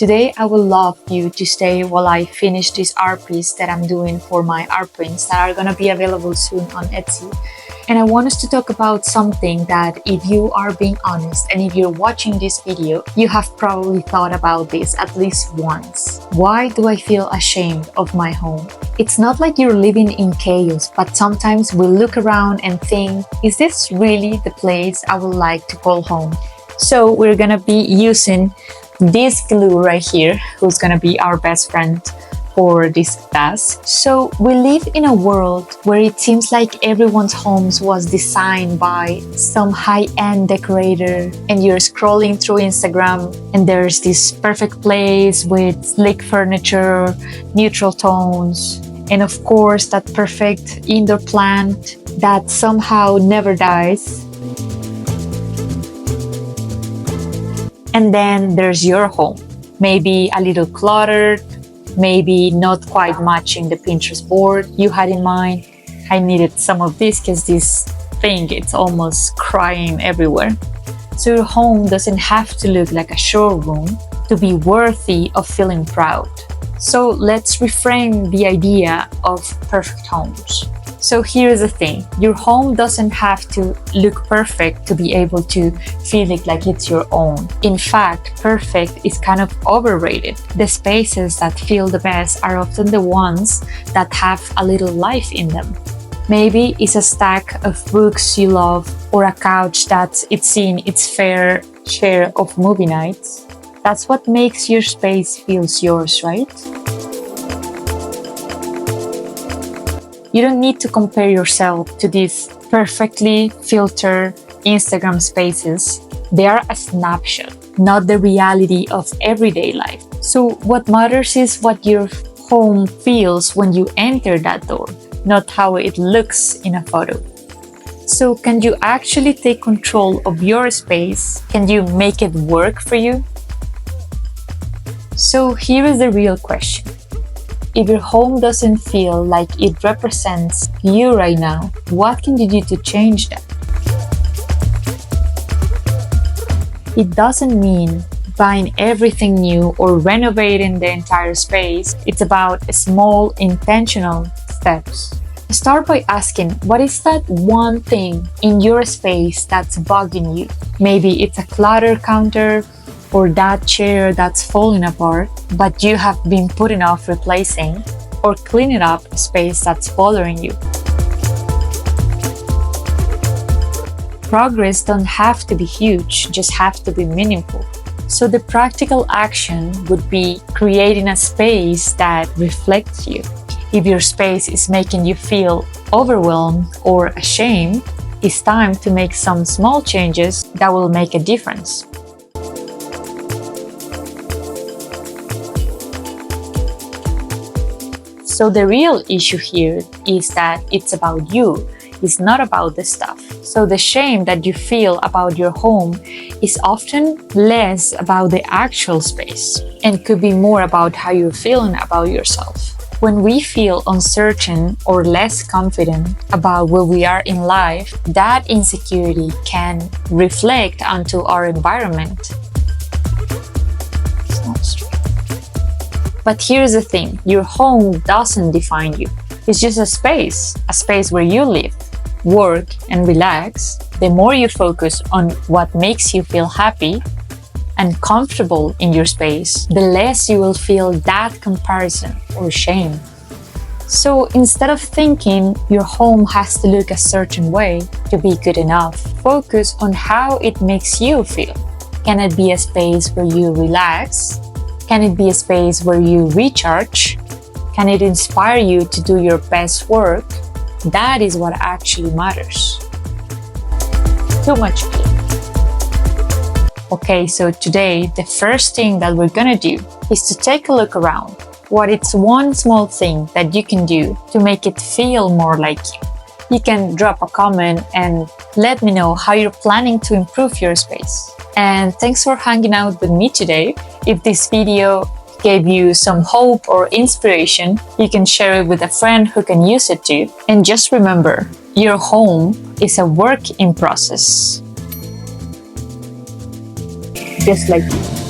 Today, I would love you to stay while I finish this art piece that I'm doing for my art prints that are gonna be available soon on Etsy. And I want us to talk about something that, if you are being honest and if you're watching this video, you have probably thought about this at least once. Why do I feel ashamed of my home? It's not like you're living in chaos, but sometimes we look around and think, is this really the place I would like to call home? So we're gonna be using this glue right here, who's gonna be our best friend for this class. So we live in a world where it seems like everyone's homes was designed by some high-end decorator, and you're scrolling through Instagram and there's this perfect place with sleek furniture, neutral tones, and of course that perfect indoor plant that somehow never dies. And then there's your home, maybe a little cluttered, maybe not quite matching the Pinterest board you had in mind. I needed some of this because this thing, it's almost crying everywhere. So your home doesn't have to look like a showroom to be worthy of feeling proud. So let's reframe the idea of perfect homes. So here's the thing, your home doesn't have to look perfect to be able to feel it like it's your own. In fact, perfect is kind of overrated. The spaces that feel the best are often the ones that have a little life in them. Maybe it's a stack of books you love, or a couch that's seen its fair share of movie nights. That's what makes your space feels yours, right? You don't need to compare yourself to these perfectly filtered Instagram spaces. They are a snapshot, not the reality of everyday life. So what matters is what your home feels when you enter that door, not how it looks in a photo. So can you actually take control of your space? Can you make it work for you? So here is the real question. If your home doesn't feel like it represents you right now, what can you do to change that? It doesn't mean buying everything new or renovating the entire space. It's about small, intentional steps. Start by asking, what is that one thing in your space that's bugging you? Maybe it's a clutter counter, or that chair that's falling apart, but you have been putting off replacing, or cleaning up a space that's bothering you. Progress don't have to be huge, just have to be meaningful. So the practical action would be creating a space that reflects you. If your space is making you feel overwhelmed or ashamed, it's time to make some small changes that will make a difference. So the real issue here is that it's about you, it's not about the stuff. So the shame that you feel about your home is often less about the actual space and could be more about how you're feeling about yourself. When we feel uncertain or less confident about where we are in life, that insecurity can reflect onto our environment. It's not straight. But here's the thing, your home doesn't define you. It's just a space where you live, work, and relax. The more you focus on what makes you feel happy and comfortable in your space, the less you will feel that comparison or shame. So instead of thinking your home has to look a certain way to be good enough, focus on how it makes you feel. Can it be a space where you relax? Can it be a space where you recharge? Can it inspire you to do your best work? That is what actually matters. Too much clean. Okay, so today, the first thing that we're gonna do is to take a look around. What is one small thing that you can do to make it feel more like you? You can drop a comment and let me know how you're planning to improve your space. And thanks for hanging out with me today. If this video gave you some hope or inspiration, you can share it with a friend who can use it too. And just remember, your home is a work in process. Just like you.